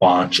5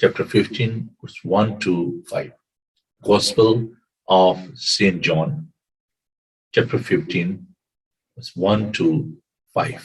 chapter 15 verse 1 to 5. Gospel of St. John chapter 15 verse 1 to 5.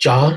4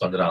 15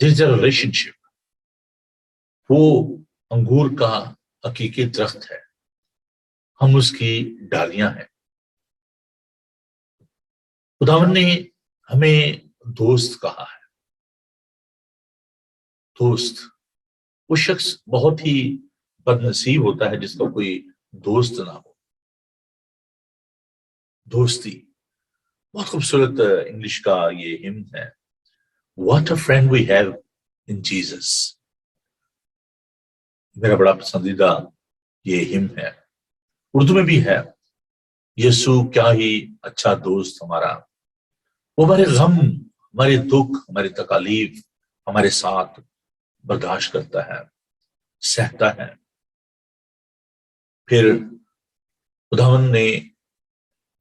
there is a relationship. وہ انگور کا حقیقی درخت ہے، ہم اس کی ڈالیاں ہیں۔ خداوند نے ہمیں دوست کہا ہے۔ دوست، وہ شخص بہت ہی بد نصیب ہوتا ہے جس کا کوئی دوست نہ ہو۔ دوستی بہت خوبصورت انگلش کا یہ ہم ہے، what a friend we have in Jesus. میرا بڑا پسندیدہ یہ ہم ہے، اردو میں بھی ہے، یسوع کیا ہی اچھا دوست ہمارا، وہ ہمارے غم، ہمارے دکھ، ہماری تکالیف ہمارے ساتھ برداشت کرتا ہے، سہتا ہے۔ پھر خداوند نے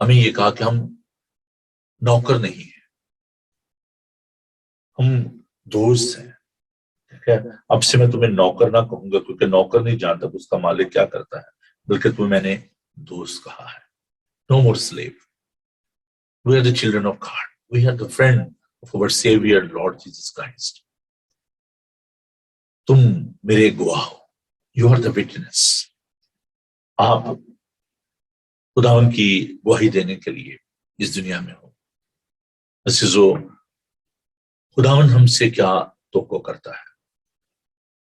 ہمیں یہ کہا کہ ہم نوکر نہیں ہیں، ہم دوست ہیں۔ ٹھیک ہے، اب سے میں تمہیں نوکر نہ کہوں گا، کیونکہ نوکر نہیں جانتا کہ اس کا مالک کیا کرتا ہے، بلکہ تمہیں میں نے دوست کہا ہے۔ No more slave. We are the children of God. We are the friend of our Savior, Lord Jesus Christ. تم میرے گواہ ہو، You are the witness. آپ خداوند کی گواہی دینے کے لیے اس دنیا میں ہو۔ عزیزو، خداوند ہم سے کیا توقع کرتا ہے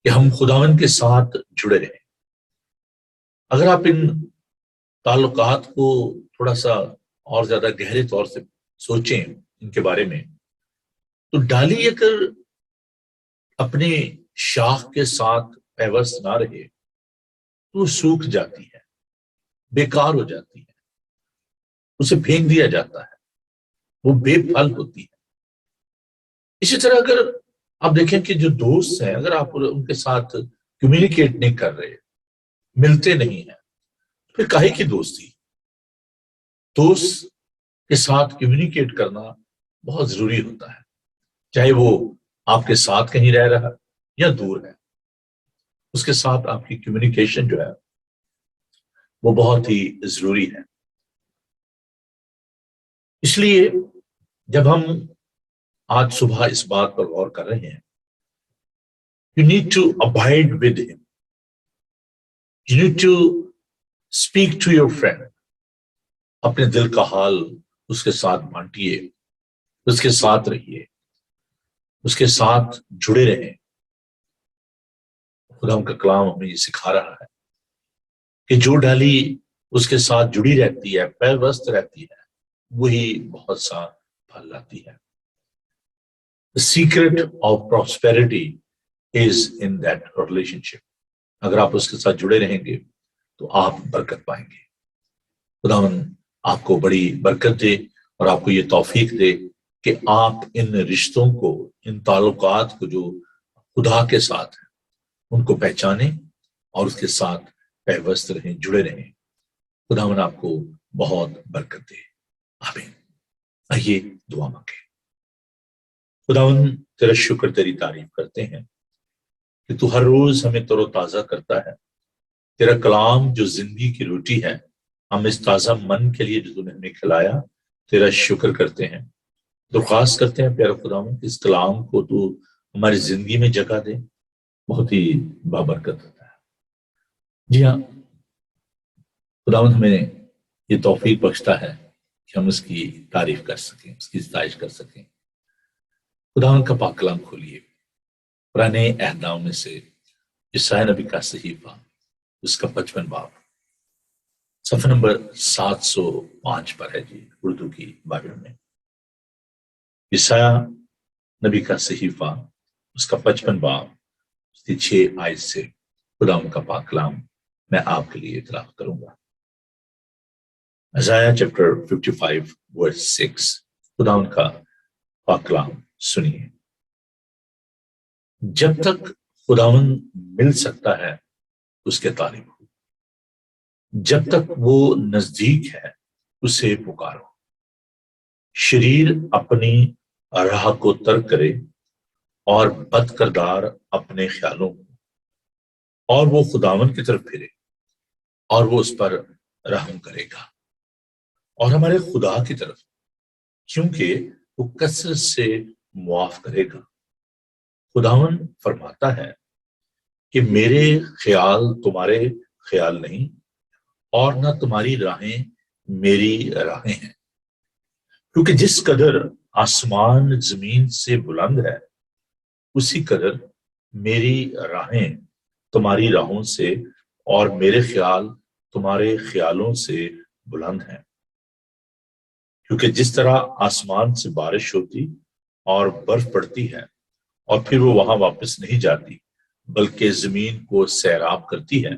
کہ ہم خداوند کے ساتھ جڑے رہیں۔ اگر آپ ان تعلقات کو تھوڑا سا اور زیادہ گہرے طور سے سوچیں ان کے بارے میں، تو ڈالی اگر اپنے شاخ کے ساتھ پیوست نہ رہے تو وہ سوکھ جاتی ہے، بیکار ہو جاتی ہے، اسے پھینک دیا جاتا ہے، وہ بے پھل ہوتی ہے۔ اسی طرح اگر آپ دیکھیں کہ جو دوست ہیں، اگر آپ ان کے ساتھ کمیونیکیٹ نہیں کر رہے، ملتے نہیں ہیں، پھر کاہے کی دوستی؟ دوست کے ساتھ کمیونیکیٹ کرنا بہت ضروری ہوتا ہے، چاہے وہ آپ کے ساتھ کہیں رہ رہا یا دور ہے، اس کے ساتھ آپ کی کمیونیکیشن جو ہے وہ بہت ہی ضروری ہے۔ اس لیے جب ہم آج صبح اس بات پر غور کر رہے ہیں، you need to abide with him, you need to speak to your friend، اپنے دل کا حال اس کے ساتھ بانٹیے، اس کے ساتھ رہیے، اس کے ساتھ جڑے رہیں۔ خدا کا کلام ہمیں یہ سکھا رہا ہے کہ جو ڈالی اس کے ساتھ جڑی رہتی ہے، پیوست رہتی ہے، وہی بہت سا پھل لاتی ہے۔ The secret of prosperity is in that relationship۔ اگر آپ اس کے ساتھ جڑے رہیں گے تو آپ برکت پائیں گے۔ خداوند آپ کو بڑی برکت دے اور آپ کو یہ توفیق دے کہ آپ ان رشتوں کو، ان تعلقات کو جو خدا کے ساتھ ہیں، ان کو پہچانیں اور اس کے ساتھ پیوست رہیں، جڑے رہیں۔ خداوند آپ کو بہت برکت دے، آمین۔ آئیے دعا مانگیں۔ خداوند تیرا شکر، تیری تعریف کرتے ہیں کہ تو ہر روز ہمیں تر و تازہ کرتا ہے۔ تیرا کلام جو زندگی کی روٹی ہے، ہم اس تازہ من کے لیے جو تو نے ہمیں کھلایا، تیرا شکر کرتے ہیں۔ درخواست کرتے ہیں پیارے خداوند کہ اس کلام کو تو ہماری زندگی میں جگہ دے، بہت ہی بابرکت ہوتا ہے۔ جی ہاں، خداوند ہمیں یہ توفیق بخشتا ہے کہ ہم اس کی تعریف کر سکیں، اس کی ستائش کر سکیں۔ خداوند کا پاک کلام کھولیے، پرانے عہد نامہ میں سے یسایا نبی کا صحیفہ، اس کا 55 باب، صفحہ نمبر 705 پر ہے جی، اردو کی بائبل میں۔ یسایا نبی کا صحیفہ، اس کا 55 باب، اس کی 6 آیت سے خداوند کا پاک کلام میں آپ کے لیے تلاوت کروں گا۔ Isaiah chapter 55 verse 6، خداوند کا پاک کلام سنیے۔ جب تک خداوند مل سکتا ہے اس کے طالب ہو، جب تک وہ نزدیک ہے اسے پکارو۔ شریر اپنی راہ کو ترک کرے اور بد کردار اپنے خیالوں کو، اور وہ خداوند کی طرف پھرے اور وہ اس پر رحم کرے گا، اور ہمارے خدا کی طرف، کیونکہ وہ کثرت سے معاف کرے گا۔ خداوند فرماتا ہے کہ میرے خیال تمہارے خیال نہیں اور نہ تمہاری راہیں میری راہیں ہیں، کیونکہ جس قدر آسمان زمین سے بلند ہے اسی قدر میری راہیں تمہاری راہوں سے اور میرے خیال تمہارے خیالوں سے بلند ہیں۔ کیونکہ جس طرح آسمان سے بارش ہوتی اور برف پڑتی ہے اور پھر وہ وہاں واپس نہیں جاتی بلکہ زمین کو سیراب کرتی ہے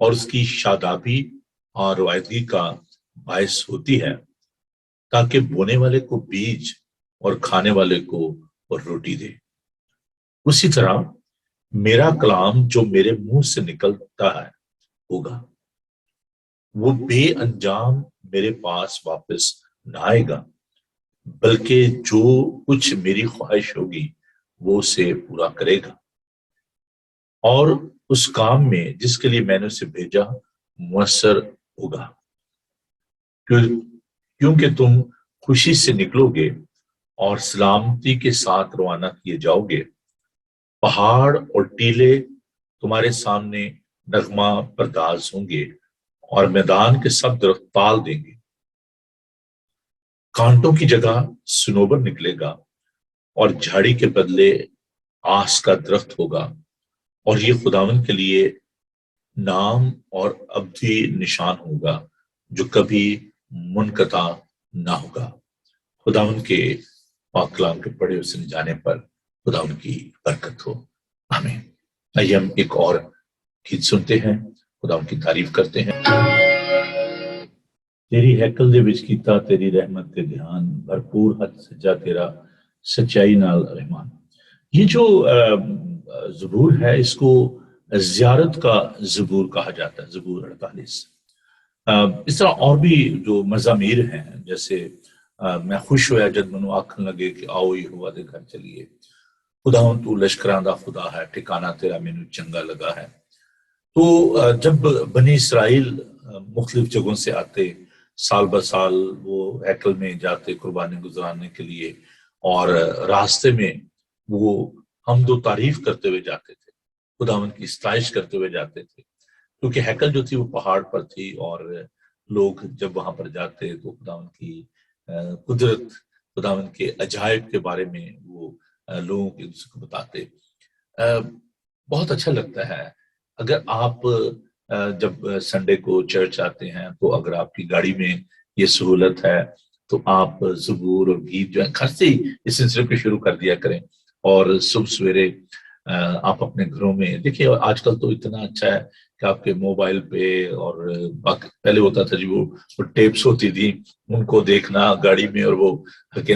اور اس کی شادابی اور روایتگی کا باعث ہوتی ہے تاکہ بونے والے کو بیج اور کھانے والے کو روٹی دے، اسی طرح میرا کلام جو میرے منہ سے نکلتا ہے ہوگا، وہ بے انجام میرے پاس واپس نہ آئے گا، بلکہ جو کچھ میری خواہش ہوگی وہ اسے پورا کرے گا اور اس کام میں جس کے لیے میں نے اسے بھیجا مؤثر ہوگا، کیونکہ تم خوشی سے نکلو گے اور سلامتی کے ساتھ روانہ کیے جاؤ گے۔ پہاڑ اور ٹیلے تمہارے سامنے نغمہ پرداز ہوں گے اور میدان کے سب درخت تال دیں گے، کانٹوں کی جگہ سنوبر نکلے گا اور جھاڑی کے بدلے آس کا درخت ہوگا، اور یہ خداوند کے لیے نام اور ابدی نشان ہوگا جو کبھی منقطع نہ ہوگا۔ خداوند کے پاک کلام کے پڑھے اور سنے جانے پر خداوند کی برکت ہو، آمین۔ آئیے ہم ایک اور گیت سنتے ہیں، خداوند کی تعریف کرتے ہیں۔ تیری ہیکل دے وچ کیتا تیری رحمت تے دھیان، بھرپور حد سجا تیرا سچائی نال رحمان۔ یہ جو زبور ہے اس کو زیارت کا زبور کہا جاتا ہے، زبور 48۔ اس طرح اور بھی جو مزامیر ہیں، جیسے میں خوش ہویا جد منو آکھن لگے کہ آؤ یہوہ دے گھر چلیے، خداوند تو لشکراں دا خدا ہے، ٹھکانہ تیرا مینو چنگا لگا ہے۔ تو جب بنی اسرائیل مختلف جگہوں سے آتے، سال بہ سال وہ ہیکل میں جاتے قربانی گزرانے کے لیے، اور راستے میں وہ حمد و تعریف کرتے ہوئے جاتے تھے، خداوند کی ستائش کرتے ہوئے جاتے تھے، کیونکہ ہیکل جو تھی وہ پہاڑ پر تھی، اور لوگ جب وہاں پر جاتے تو خداوند کی قدرت، خداوند کے عجائب کے بارے میں وہ لوگوں کو بتاتے۔ بہت اچھا لگتا ہے اگر آپ جب سنڈے کو چرچ آتے ہیں تو اگر آپ کی گاڑی میں یہ سہولت ہے تو آپ زبور اور گیت جو ہے گھر سے ہی اس سلسلے پہ شروع کر دیا کریں، اور صبح سویرے آپ اپنے گھروں میں دیکھیں۔ آج کل تو اتنا اچھا ہے کہ آپ کے موبائل پہ، اور پہلے ہوتا تھا جی وہ ٹیپس ہوتی تھی، ان کو دیکھنا گاڑی میں، اور وہ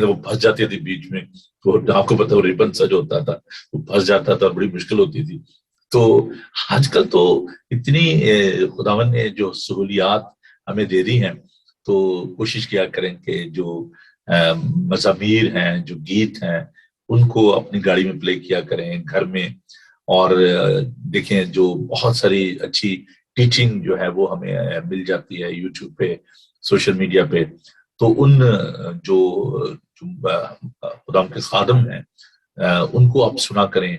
وہ پھنس جاتی تھی بیچ میں، تو آپ کو پتا وہ ریبن سا جو ہوتا تھا وہ پھنس جاتا تھا، بڑی مشکل ہوتی تھی۔ تو آج کل تو اتنی خداوند نے جو سہولیات ہمیں دے دی ہیں، تو کوشش کیا کریں کہ جو مزامیر ہیں، جو گیت ہیں، ان کو اپنی گاڑی میں پلے کیا کریں، گھر میں۔ اور دیکھیں جو بہت ساری اچھی ٹیچنگ جو ہے وہ ہمیں مل جاتی ہے یوٹیوب پہ، سوشل میڈیا پہ، تو ان جو خداوند کے خادم ہیں ان کو آپ سنا کریں۔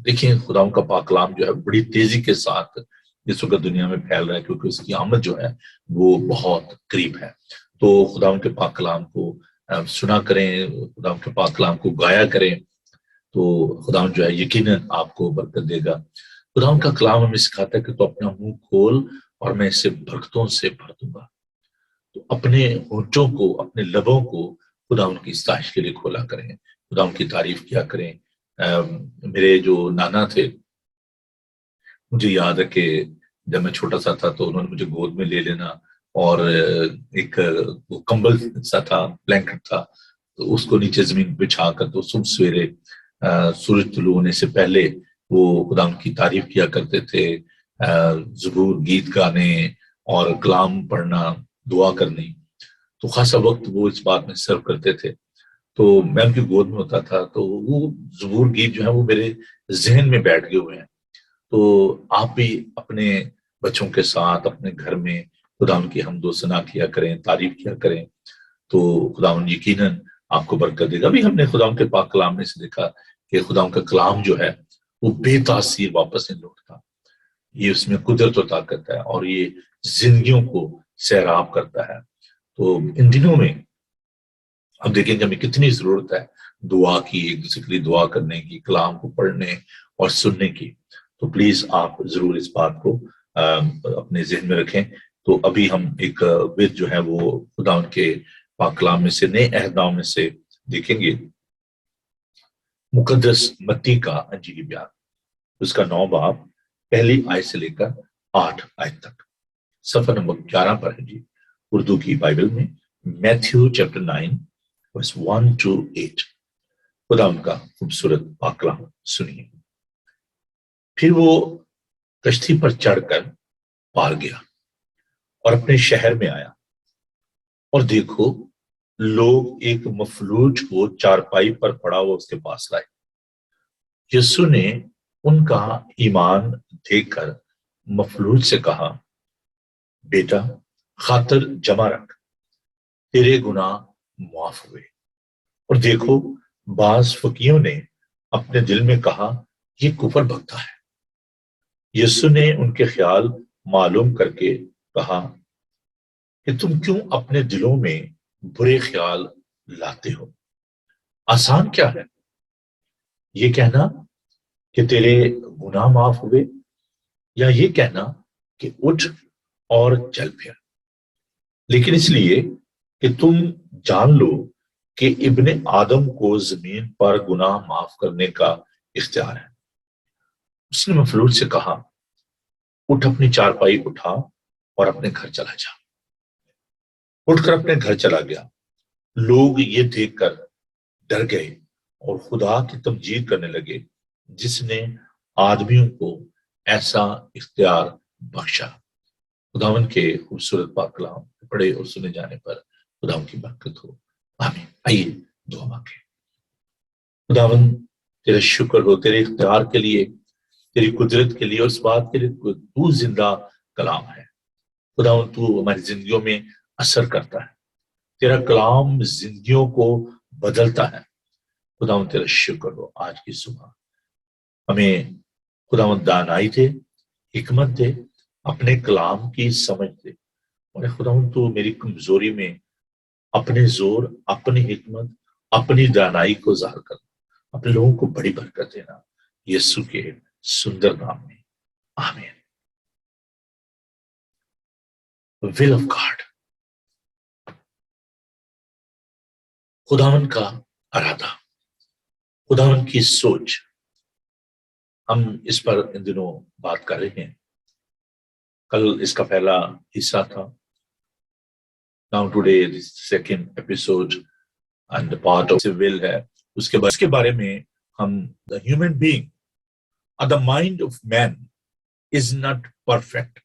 دیکھیں خداوند کا پاک کلام جو ہے بڑی تیزی کے ساتھ اس وقت دنیا میں پھیل رہا ہے، کیونکہ اس کی آمد جو ہے وہ بہت قریب ہے۔ تو خداوند کے پاک کلام کو سنا کریں، خداوند کے پاک کلام کو گایا کریں، تو خداوند جو ہے یقیناً آپ کو برکت دے گا۔ خداوند کا کلام ہمیں سکھاتا ہے کہ تو اپنا منہ کھول اور میں اسے برکتوں سے بھر دوں گا۔ تو اپنے ہونٹوں کو، اپنے لبوں کو خداوند کی ستائش کے لیے کھولا کریں، خداوند کی تعریف کیا کریں۔ میرے جو نانا تھے، مجھے یاد ہے کہ جب میں چھوٹا سا تھا تو انہوں نے مجھے گود میں لے لینا، اور ایک کمبل سا تھا، بلینکٹ تھا، تو اس کو نیچے زمین بچھا کر تو صبح سویرے سورج طلوع ہونے سے پہلے وہ خداوند کی تعریف کیا کرتے تھے، زبور گیت گانے اور کلام پڑھنا، دعا کرنی۔ تو خاصا وقت وہ اس بات میں سرو کرتے تھے، تو میں ان کی گود میں ہوتا تھا، تو وہ زبور گیت جو ہے وہ میرے ذہن میں بیٹھ گئے ہوئے ہیں۔ تو آپ بھی اپنے بچوں کے ساتھ اپنے گھر میں خداوند کی حمد و ثنا کیا کریں، تعریف کیا کریں، تو خداوند یقیناً آپ کو برکت دے گا۔ ابھی ہم نے خداوند کے پاک کلام میں سے دیکھا کہ خدا کا کلام جو ہے وہ بے تاثیر واپس نہیں لوٹتا. یہ اس میں قدرت و طاقت ہے اور یہ زندگیوں کو سیراب کرتا ہے. تو ان دنوں میں اب دیکھیں کہ ہمیں کتنی ضرورت ہے دعا کی، ایک دوسرے کے لیے دعا کرنے کی، کلام کو پڑھنے اور سننے کی. تو پلیز آپ ضرور اس بات کو اپنے ذہن میں رکھیں. تو ابھی ہم ایک ود جو ہے وہ خدا ان کے پاک کلام میں سے، نئے عہد نامہ میں سے دیکھیں گے مقدس متی کا انجیلی بیان، اس کا 9 باب پہلی آیت سے لے کر 8 آیت تک، صفحہ نمبر 11 پر ہے جی اردو کی بائبل میں. Matthew chapter 9 verse 1 to 8. خدا ان کا خوبصورت پاک کلام سنیے. پھر وہ کشتی پر چڑھ کر پار گیا اور اپنے شہر میں آیا، اور دیکھو لوگ ایک مفلوج کو چارپائی پر پڑا ہوا اس کے پاس لائے. یسوع نے ان کا ایمان دیکھ کر مفلوج سے کہا، بیٹا خاطر جمع رکھ، تیرے گناہ معاف ہوئے. اور دیکھو بعض فقیوں نے اپنے دل میں کہا، یہ کفر بکتا ہے. یسوع نے ان کے خیال معلوم کر کے کہا کہ تم کیوں اپنے دلوں میں برے خیال لاتے ہو؟ آسان کیا ہے، یہ کہنا کہ تیرے گناہ معاف ہوئے، یا یہ کہنا کہ اٹھ اور چل پھر؟ لیکن اس لیے کہ تم جان لو کہ ابن آدم کو زمین پر گناہ معاف کرنے کا اختیار ہے. اس نے مفلوج سے کہا، اٹھ اپنی چارپائی اٹھا اور اپنے گھر چلا جا. اٹھ کر اپنے گھر چلا گیا. لوگ یہ دیکھ کر ڈر گئے اور خدا کی تمجید کرنے لگے جس نے آدمیوں کو ایسا اختیار بخشا. خداوند کے خوبصورت پاک کلام پڑھے اور سنے جانے پر خداوند کی برکت ہو، آمین. آئیے دعا مانگیں. خداوند تیرا شکر ہو تیرے اختیار کے لیے، تیری قدرت کے لیے، اور اس بات کے لیے تو زندہ کلام ہے. خداوند تو ہماری زندگیوں میں اثر کرتا ہے، تیرا کلام زندگیوں کو بدلتا ہے. خداوند تیرا شکر ہو. آج کی صبح ہمیں خداوند دانائی دے، حکمت دے، اپنے کلام کی سمجھ دے. اور خداوند تو میری کمزوری میں اپنے زور، اپنی حکمت، اپنی دانائی کو ظاہر کرنا، اپنے لوگوں کو بڑی برکت دینا، یسوع کے سندر نام میں، آمین. will of God، خداوند کا ارادہ، خداوند کی سوچ. ہم اس پر ان دنوں بات کر رہے ہیں. کل اس کا پہلا حصہ تھا. Now today this second episode and the part of the will ہے. اس کے بارے میں ہم the human being or the mind of man is not perfect.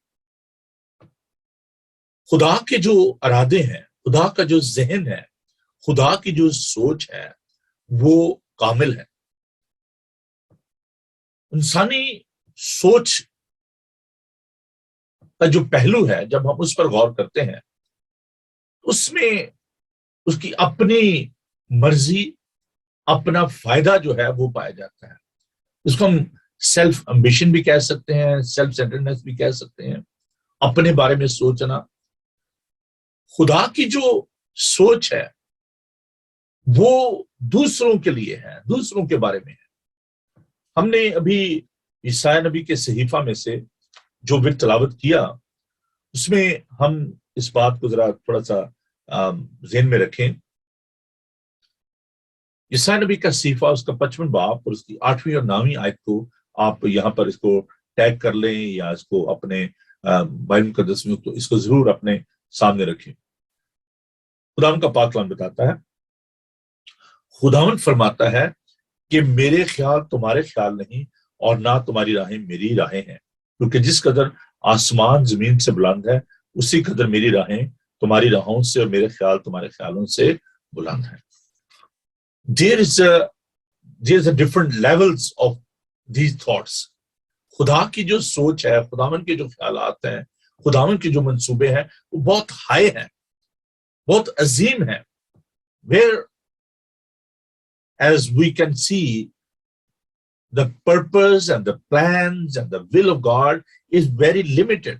خدا کے جو ارادے ہیں، خدا کا جو ذہن ہے، خدا کی جو سوچ ہے وہ کامل ہے. انسانی سوچ کا جو پہلو ہے جب ہم اس پر غور کرتے ہیں اس میں اس کی اپنی مرضی، اپنا فائدہ جو ہے وہ پایا جاتا ہے. اس کو ہم سیلف امبیشن بھی کہہ سکتے ہیں، سیلف سینٹرڈنس بھی کہہ سکتے ہیں، اپنے بارے میں سوچنا. خدا کی جو سوچ ہے وہ دوسروں کے لیے ہے، دوسروں کے بارے میں ہے. ہم نے ابھی عیسائی نبی کے صحیفہ میں سے جو بھی تلاوت کیا اس میں ہم اس بات کو ذرا تھوڑا سا ذہن میں رکھیں. عیسائی نبی کا صحیفہ اس کا 55 باب اور اس کی 8ویں اور 9ویں آیت کو آپ یہاں پر اس کو ٹیگ کر لیں یا اس کو اپنے بائبل مقدس میں تو اس کو ضرور اپنے سامنے رکھیں. خداوند کا پاک کلام بتاتا ہے، خداوند فرماتا ہے کہ میرے خیال تمہارے خیال نہیں اور نہ تمہاری راہیں میری راہیں ہیں، کیونکہ جس قدر آسمان زمین سے بلند ہے اسی قدر میری راہیں تمہاری راہوں سے اور میرے خیال تمہارے خیالوں سے بلند ہیں. There is a different levels of these thoughts. خدا کی جو سوچ ہے، خداوند کے جو خیالات ہیں، خداوند کے جو منصوبے ہیں وہ بہت ہائی ہیں، بہت عظیم ہیں. Where as we can see the purpose and the plans and the will of God is very limited.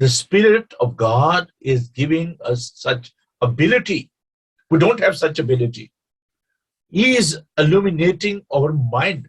the Spirit of God is giving us such ability. We don't have such ability. He is illuminating our mind.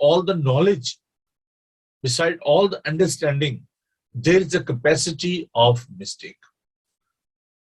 all the knowledge, beside all the understanding, there is a capacity of mistake.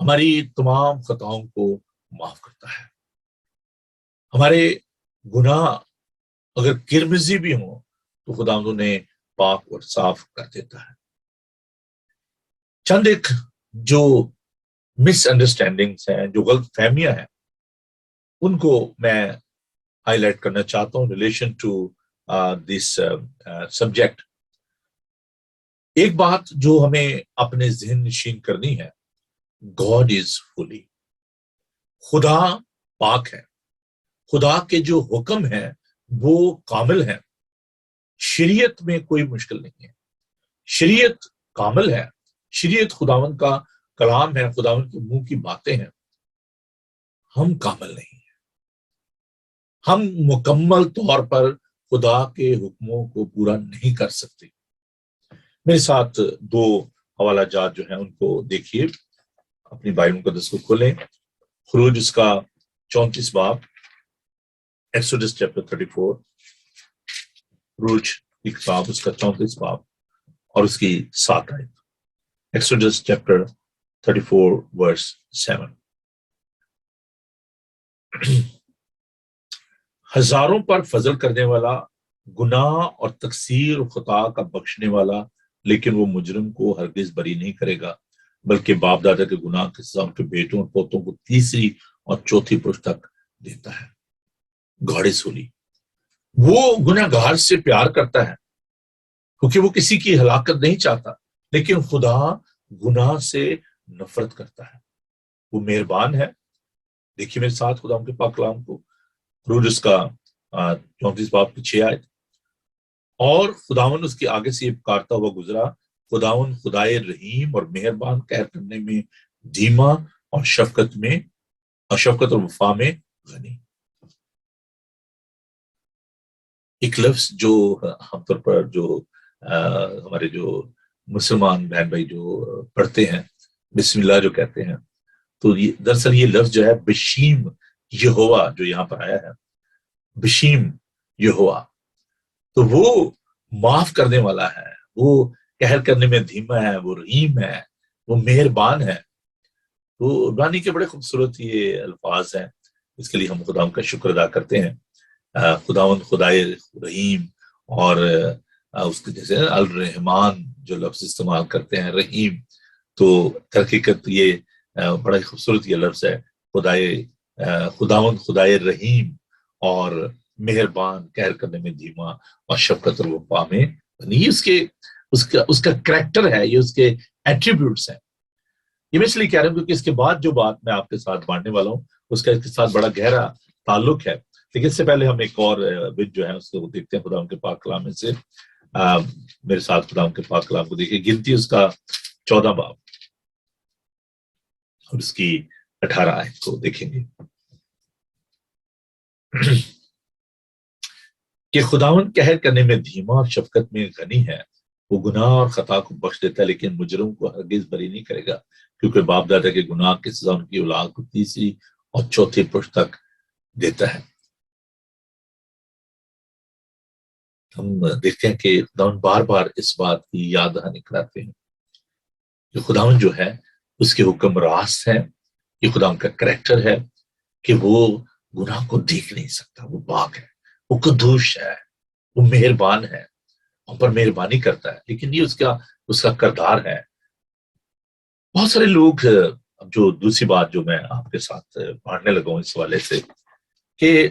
ہماری تمام خطاؤں کو معاف کرتا ہے. ہمارے گناہ اگر کرمزی بھی ہوں تو خدا انہیں پاک اور صاف کر دیتا ہے. چند ایک جو مس انڈرسٹینڈنگس ہیں، جو غلط فہمیاں ہیں، ان کو میں ہائی لائٹ کرنا چاہتا ہوں ریلیشن ٹو دس سبجیکٹ. ایک بات جو ہمیں اپنے ذہن نشین کرنی ہے، گاڈ از ہولی. خدا پاک ہے. خدا کے جو حکم ہیں وہ کامل ہیں. شریعت میں کوئی مشکل نہیں ہے. شریعت کامل ہے. شریعت خداوند کا کلام ہے، خداوند کے منہ کی باتیں ہیں. ہم کامل نہیں ہیں. ہم مکمل طور پر خدا کے حکموں کو پورا نہیں کر سکتے. میرے ساتھ دو حوالہ جات جو ہیں ان کو دیکھیے، اپنی بائبل مقدس کو کھولیں. خروج اس کا 34 باب، ایکسوڈس چیپٹر 34، خروج کی کتاب اس کا 34 باب اور اس کی 7 آیت. ایکسوڈس چیپٹر 34 ورس 7. ہزاروں پر فضل کرنے والا، گناہ اور تقصیر و خطا کا بخشنے والا، لیکن وہ مجرم کو ہرگز بری نہیں کرے گا، بلکہ باپ دادا کے گناہ کے سزا ان کے بیٹوں اور پوتوں کو تیسری اور چوتھی پشت تک دیتا ہے. God is holy. وہ گناہ گار سے پیار کرتا ہے کیونکہ وہ کسی کی ہلاکت نہیں چاہتا، لیکن خدا گناہ سے نفرت کرتا ہے. وہ مہربان ہے. دیکھیے میرے ساتھ خدا کے پاک کلام کو، خروج اس کا 34 باب کی 6 آیت. اور خداون اس کے آگے سے یہ پکارتا ہوا گزرا، خداون خدائے رحیم اور مہربان، قہر کرنے میں دھیما اور شفقت اور وفا میں غنی. ایک لفظ جو عام طور پر جو ہمارے جو مسلمان بہن بھائی جو پڑھتے ہیں، بسم اللہ جو کہتے ہیں، تو دراصل یہ لفظ جو ہے بشیم یہوہ جو یہاں پر آیا ہے، بشیم یہوہ، تو وہ معاف کرنے والا ہے، وہ قہر کرنے میں دھیما ہے، وہ رحیم ہے، وہ مہربان ہے. تو عبرانی کے بڑے خوبصورت یہ الفاظ ہیں. اس کے لیے ہم خدا کا شکر ادا کرتے ہیں. خداوند خدائے رحیم، اور اس کے جیسے الرحمان جو لفظ استعمال کرتے ہیں رحیم، تو حقیقت یہ بڑا خوبصورت یہ لفظ ہے. خداوند خدائے رحیم اور مہربان، قہر کرنے میں دھیما اور شفقت اور وفا میں غنی. اس کا کریکٹر ہے، یہ اس کے ایٹریبیوٹس ہیں. یہ میں اس لیے کہہ رہا ہوں کیونکہ اس کے بعد جو بات میں آپ کے ساتھ بانٹنے والا ہوں اس کا اس کے ساتھ بڑا گہرا تعلق ہے. لیکن اس سے پہلے ہم ایک اور بت جو ہے اس کو دیکھتے ہیں خدا ان کے پاک کلام میں سے. میرے ساتھ خدا ان کے پاک کلام کو دیکھیں. گنتی اس کا 14 باب اور اس کی 18 آیت کو دیکھیں گے کہ خداوند قہر کرنے میں دھیما اور شفقت میں غنی ہے، وہ گناہ اور خطا کو بخش دیتا ہے، لیکن مجرم کو ہرگز بری نہیں کرے گا، کیونکہ باپ دادا کے گناہ کی سزا ان کی اولاد کو تیسری اور چوتھی پشت تک دیتا ہے. ہم دیکھتے ہیں کہ خداوند بار بار اس بات کی یاد دہانی کراتے ہیں کہ خداوند جو ہے اس کے حکم راست ہے. یہ خداوند کا کریکٹر ہے کہ وہ گناہ کو دیکھ نہیں سکتا. وہ پاک ہے، وہ قدوس ہے، وہ مہربان ہے، ہم پر مہربانی کرتا ہے. لیکن یہ اس کا کردار ہے. بہت سارے لوگ، جو دوسری بات جو میں آپ کے ساتھ بانٹنے لگا ہوں اس حوالے سے، کہ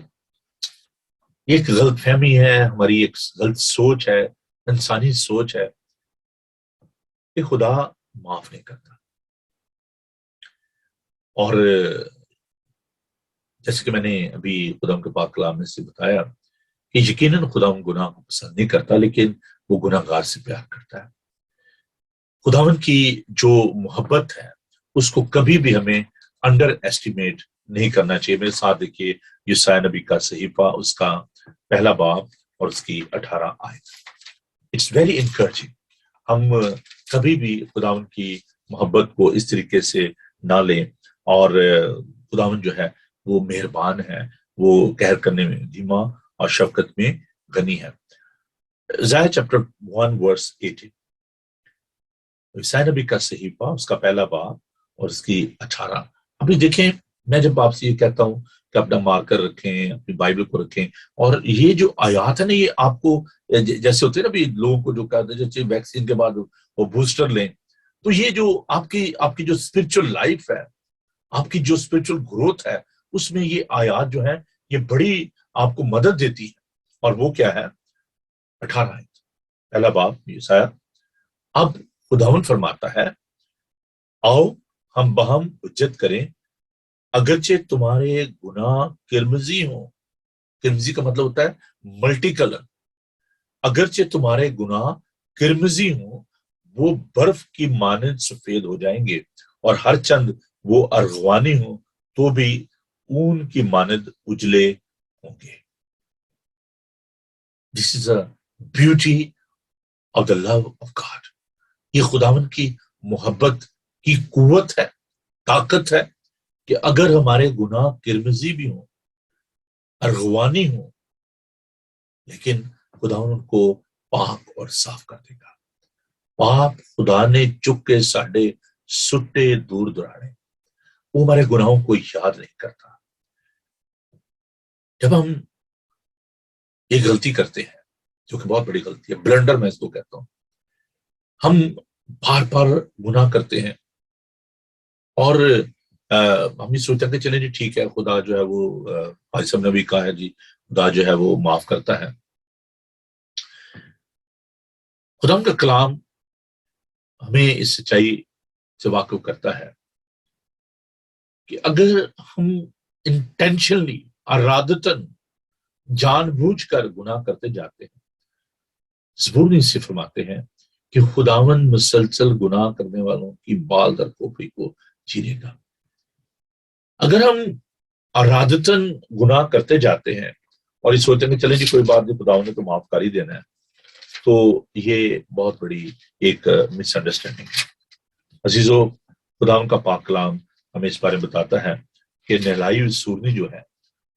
ایک غلط فہمی ہے، ہماری ایک غلط سوچ ہے، انسانی سوچ ہے کہ خدا معاف نہیں کرتا. اور جیسے کہ میں نے ابھی خدا کے پاک کلام میں سے بتایا کہ یقیناً خدا گناہ کو پسند نہیں کرتا، لیکن وہ گناہ گار سے پیار کرتا ہے. خداوند کی جو محبت ہے اس کو کبھی بھی ہمیں انڈر ایسٹیمیٹ نہیں کرنا چاہیے. میرے ساتھ دیکھیے یسایا نبی کا صحیفہ اس کا 1 باب اور اس کی 18 آیت. It's very encouraging. ہم کبھی بھی خداوند کی محبت کو اس طریقے سے نہ لیں. اور خداوند جو ہے وہ مہربان ہے، وہ قہر کرنے میں دھیما اور شفقت میں غنی ہے. Isaiah chapter 1 verse 18. عیسائی نبی کا صحیفہ اس کا 1 باب اور اس کی 18. ابھی دیکھیں، میں جب آپ سے یہ کہتا ہوں کہ اپنا مارکر رکھیں، اپنی بائبل کو رکھیں، اور یہ جو آیات ہے نا، یہ آپ کو جیسے ہوتے ہیں نا بھی لوگوں کو جو کہتے ہیں جیسے ویکسین کے بعد وہ بوسٹر لیں، تو یہ جو آپ کی جو اسپرچل لائف ہے، آپ کی جو اسپرچل گروتھ ہے، اس میں یہ آیات جو ہے یہ بڑی آپ کو مدد دیتی ہے. اور وہ کیا ہے؟ 18 آیت، پہلا باب یسایہ. اب خداوند فرماتا ہے، آؤ ہم باہم حجت کریں، اگرچہ تمہارے گناہ کرمزی ہوں. کرمزی کا مطلب ہوتا ہے ملٹی کلر. اگرچہ تمہارے گناہ کرمزی ہوں، وہ برف کی مانند سفید ہو جائیں گے، اور ہر چند وہ ارغوانی ہوں تو بھی اون کی مانند اجلے ہوں گے. This is a beauty of the love of God. یہ خداوند کی محبت کی قوت ہے، طاقت ہے، کہ اگر ہمارے گناہ کرمزی بھی ہوں، ارغوانی ہوں، لیکن خداوند ان کو پاک اور صاف کر دے گا. پاپ خدا نے چک کے ساڈے سٹے دور دراڑے. وہ ہمارے گناہوں کو یاد نہیں کرتا. جب ہم ایک غلطی کرتے ہیں، جو کہ بہت بڑی غلطی ہے، بلنڈر میں اس کو کہتا ہوں، ہم بار بار گناہ کرتے ہیں، اور ہم یہ سوچتے ہیں کہ چلیں جی ٹھیک ہے، خدا جو ہے وہ بھائی صاحب نے بھی کہا ہے جی خدا جو ہے وہ معاف کرتا ہے. خدا کا کلام ہمیں اس سچائی سے واقف کرتا ہے کہ اگر ہم انٹینشنلی، ارادتاً، جان بوجھ کر گناہ کرتے جاتے ہیں، زبور سے فرماتے ہیں کہ خداوند مسلسل گناہ کرنے والوں کی بال در کوفی کو چیرے گا. اگر ہم ارادتاً گناہ کرتے جاتے ہیں اور یہ سوچتے ہیں کہ چلیں جی کوئی بات نہیں، خداوند نے تو معاف کر ہی دینا ہے، تو یہ بہت بڑی ایک مس انڈرسٹینڈنگ ہے. عزیزو، خداوند کا پاک کلام ہمیں اس بارے میں بتاتا ہے کہ نہلائی ہوئی سورنی جو ہے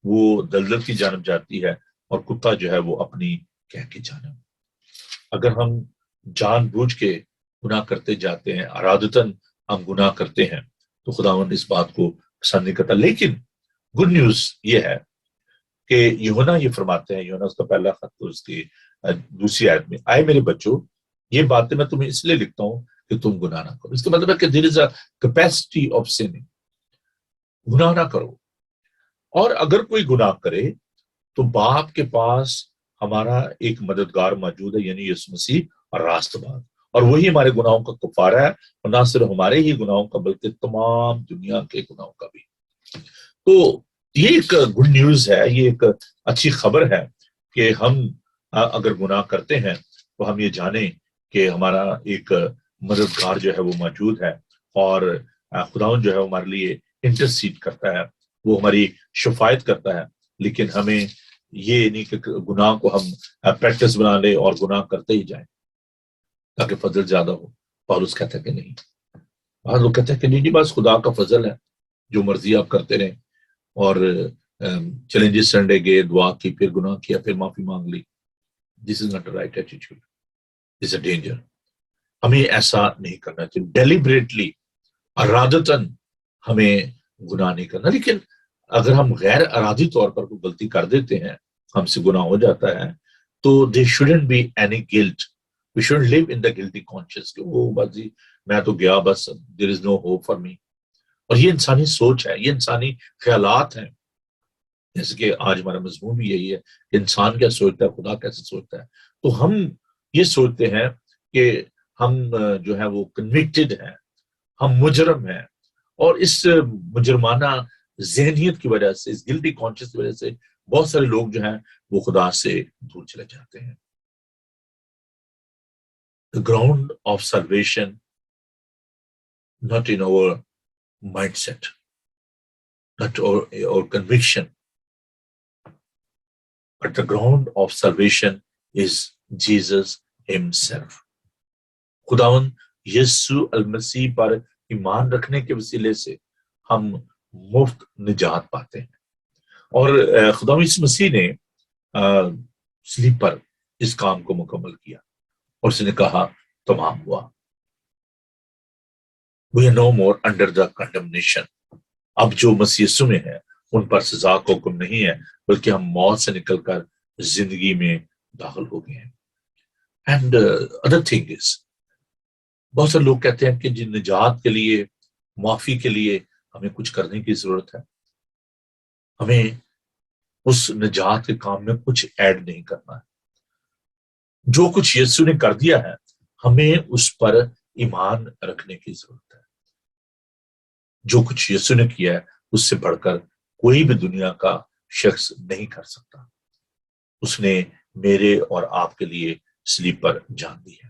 وہ دلدل کی جانب جاتی ہے، اور کتا جو ہے وہ اپنی کہہ کی جانب. اگر ہم جان بوجھ کے گناہ کرتے جاتے ہیں، ارادتاً ہم گناہ کرتے ہیں، تو خداوند اس بات کو پسند نہیں کرتا. لیکن گڈ نیوز یہ ہے کہ یوحنا یہ فرماتے ہیں، یوحنا اس کا پہلا خط اس کی 2 آیت میں، آئے میرے بچوں، یہ باتیں میں تمہیں اس لیے لکھتا ہوں کہ تم گناہ نہ کرو. اس کا مطلب ہے کہ دیر از اے کیپیسٹی آف سننگ. گناہ نہ کرو. اور اگر کوئی گناہ کرے تو باپ کے پاس ہمارا ایک مددگار موجود ہے، یعنی یسوع مسیح اور راست باز، اور وہی ہمارے گناہوں کا کفارہ ہے، اور نہ صرف ہمارے ہی گناہوں کا بلکہ تمام دنیا کے گناہوں کا بھی. تو یہ ایک گڈ نیوز ہے، یہ ایک اچھی خبر ہے کہ ہم اگر گناہ کرتے ہیں تو ہم یہ جانیں کہ ہمارا ایک مددگار جو ہے وہ موجود ہے، اور خداوند جو ہے ہمارے لیے انٹرسیڈ کرتا ہے، وہ ہماری شفاعت کرتا ہے. لیکن ہمیں یہ نہیں کہ گناہ کو ہم پریکٹس بنا لیں اور گناہ کرتے ہی جائیں تاکہ فضل زیادہ ہو. پالوس کہتا ہے کہ نہیں. بعض لوگ کہتے ہیں کہ نہیں جی بس خدا کا فضل ہے، جو مرضی آپ کرتے رہیں، اور چلیں جی سنڈے گئے، دعا کی، پھر گناہ کیا، پھر معافی مانگ لی. This is not a right attitude, this a danger. ہمیں ایسا نہیں کرنا چاہیے. ڈیلیبریٹلی، ارادتاً ہمیں گناہ نہیں کرنا. لیکن اگر ہم غیر ارادی طور پر کوئی غلطی کر دیتے ہیں، ہم سے گناہ ہو جاتا ہے، تو there shouldn't be any guilt. We shouldn't live in the guilty conscious کہ وہ بس جی میں تو گیا، بس there is no hope for me. اور یہ انسانی سوچ ہے، یہ انسانی خیالات ہیں. جیسے کہ آج ہمارا مضمون بھی یہی ہے کہ انسان کیا سوچتا ہے، خدا کیسے سوچتا ہے. تو ہم یہ سوچتے ہیں کہ ہم جو ہے وہ کنوکٹڈ ہیں، ہم مجرم ہیں، اور اس مجرمانہ ذہنیت کی وجہ سے، اس گلٹی کانشیس کی وجہ سے بہت سارے لوگ جو ہیں وہ خدا سے دور چلے جاتے ہیں. The ground of salvation not in our mindset, not our conviction, but the ground of salvation is Jesus himself. خداوند یسوع المسیح پر ایمان رکھنے کے وسیلے سے ہم مفت نجات پاتے ہیں. اور خداوند یسوع مسیح نے صلیب پر اس کام کو مکمل کیا، اور اس نے کہا تمام ہوا. We are no more under the condemnation. اب جو مسیح یسوع میں ہے ان پر سزا کا حکم نہیں ہے، بلکہ ہم موت سے نکل کر زندگی میں داخل ہو گئے ہیں. اینڈ ادر تھنگ از، بہت سے لوگ کہتے ہیں کہ جن نجات کے لیے، معافی کے لیے ہمیں کچھ کرنے کی ضرورت ہے، ہمیں اس نجات کے کام میں کچھ ایڈ نہیں کرنا ہے. جو کچھ یسوع نے کر دیا ہے ہمیں اس پر ایمان رکھنے کی ضرورت ہے. جو کچھ یسوع نے کیا ہے اس سے بڑھ کر کوئی بھی دنیا کا شخص نہیں کر سکتا. اس نے میرے اور آپ کے لیے صلیب پر جان دی ہے.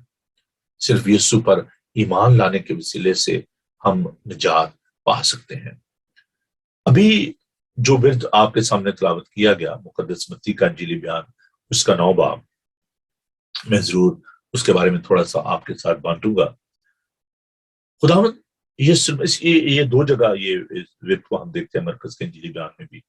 صرف یسوع پر ایمان لانے کے وسیلے سے ہم نجات پا سکتے ہیں. ابھی جو ورد آپ کے سامنے تلاوت کیا گیا مقدس متی کا انجیلی بیان، اس کا 9 باب، میں ضرور اس کے بارے میں تھوڑا سا آپ کے ساتھ بانٹوں گا. خداوند یہ 2 جگہ یہ ورد کو ہم دیکھتے ہیں مرکز کے انجیلی بیان میں بھی،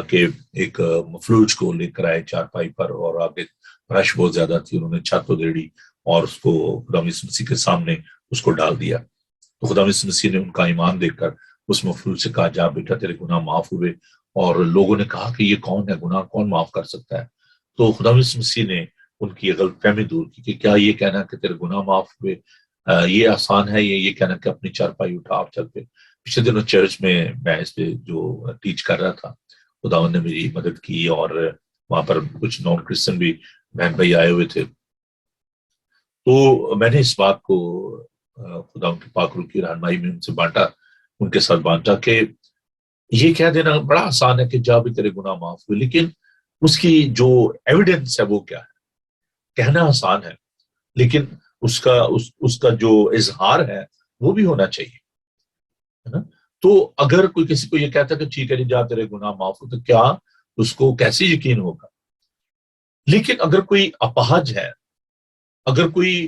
کہ ایک مفلوج کو لے کر آئے چارپائی پر، اور آگے رش بہت زیادہ تھی، انہوں نے چھت ادھیڑی اور اس کو خدا مسیح کے سامنے اس کو ڈال دیا. تو خدا مسیح نے ان کا ایمان دیکھ کر اس مفلوج سے کہا، جا بیٹا تیرے گناہ معاف ہوئے. اور لوگوں نے کہا کہ یہ کون ہے، گناہ کون معاف کر سکتا ہے؟ تو خدا مسیح نے ان کی غلط فہمی دور کی کہ کیا یہ کہنا کہ تیرے گناہ معاف ہوئے یہ آسان ہے، یہ کہنا کہ اپنی چارپائی اٹھا آپ چل پہ. پچھلے دنوں چرچ میں اس پہ جو ٹیچ کر رہا تھا، خداوند نے میری مدد کی، اور وہاں پر کچھ نان کرسچن بھی بہن بھائی آئے ہوئے تھے. تو میں نے اس بات کو خدا کے پاک روح کی رہنمائی میں ان سے بانٹا، ان کے ساتھ بانٹا کہ یہ کہہ دینا بڑا آسان ہے کہ جا بھی تیرے گناہ معاف ہوئے، لیکن اس کی جو ایویڈنس ہے وہ کیا ہے؟ کہنا آسان ہے، لیکن اس کا جو اظہار ہے وہ بھی ہونا چاہیے، ہے نا؟ تو اگر کوئی کسی کو یہ کہتا ہے کہ ٹھیک ہے جی جا تیرے گناہ معاف ہو، تو کیا اس کو کیسے یقین ہوگا؟ لیکن اگر کوئی اپاہج ہے، اگر کوئی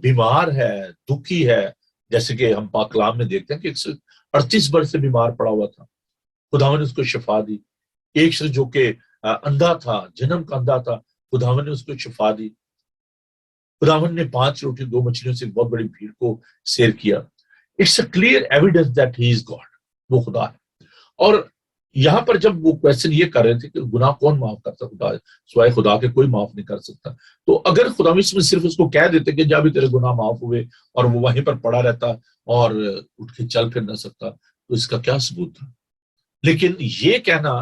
بیمار ہے، دکھی ہے، جیسے کہ ہم پاک کلام میں دیکھتے ہیں کہ 138 برس سے بیمار پڑا ہوا تھا، خداوند نے اس کو شفا دی. ایک شخص جو کہ اندھا تھا، جنم کا اندھا تھا، خداوند نے اس کو شفا دی. خداوند نے 5 روٹی 2 مچھلیوں سے ایک بہت بڑی بھیڑ کو سیر کیا. It's a clear evidence that he is God, وہ خدا ہے. اور یہاں پر جب وہ کویسچن یہ کر رہے تھے کہ گناہ کون معاف کرتا، خدا سوائے خدا کے کوئی معاف نہیں کر سکتا، تو اگر خدا میں صرف اس کو کہہ دیتے کہ جا بھی تیرے گناہ معاف ہوئے، اور وہ وہیں پر پڑا رہتا اور اٹھ کے چل پھر نہ سکتا، تو اس کا کیا ثبوت تھا؟ لیکن یہ کہنا